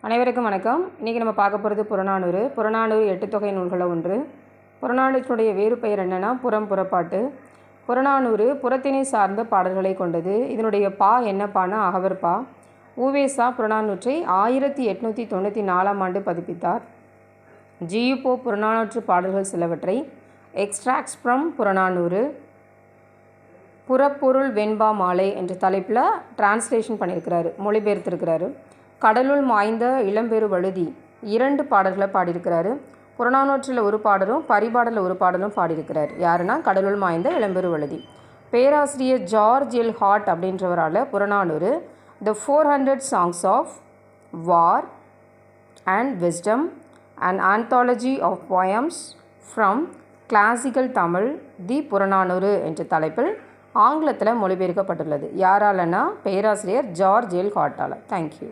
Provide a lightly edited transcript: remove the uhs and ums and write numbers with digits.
அனைவருக்கும் வணக்கம். இன்றைக்கி நம்ம பார்க்க போகிறது புறநானூறு. புறநானூறு 8 தொகை நூல்களில் ஒன்று. புறநானூற்றினுடைய வேறு பெயர் என்னென்னா புறப்பாட்டு. புறநானூறு புறத்தினை சார்ந்த பாடல்களை கொண்டது. இதனுடைய பா என்ன பானா அகவர் பா. உவேசா புறநானூற்றை 1894 ஆண்டு பதிப்பித்தார். ஜியுபோ புறநானூற்று பாடல்கள் சிலவற்றை எக்ஸ்ட்ராக்ட்ஸ் ஃப்ரம் புறநானூறு புறப்பொருள் வெண்பா மாலை என்ற தலைப்பில் டிரான்ஸ்லேஷன் பண்ணியிருக்கிறாரு, மொழிபெயர்த்திருக்கிறாரு. கடலுள் மாய்ந்த இளம்பெரு வழுதி 2 பாடல்களை பாடியிருக்கிறாரு. புறநானூற்றில் ஒரு பாடலும் பரிபாடலில் ஒரு பாடலும் பாடியிருக்கிறார். யாருன்னா கடலுள் மாய்ந்த இளம்பெரு வழுதி. பேராசிரியர் ஜார்ஜ் எல் ஹார்ட் அப்படின்றவரால் Purananuru the 400 Songs of War and Wisdom, an anthology of poems from classical Tamil, தி புறநானூறு என்ற தலைப்பில் ஆங்கிலத்தில் மொழிபெயர்க்கப்பட்டுள்ளது. யாராலன்னா பேராசிரியர் ஜார்ஜ் எல் ஹார்ட்டால். தேங்க்யூ.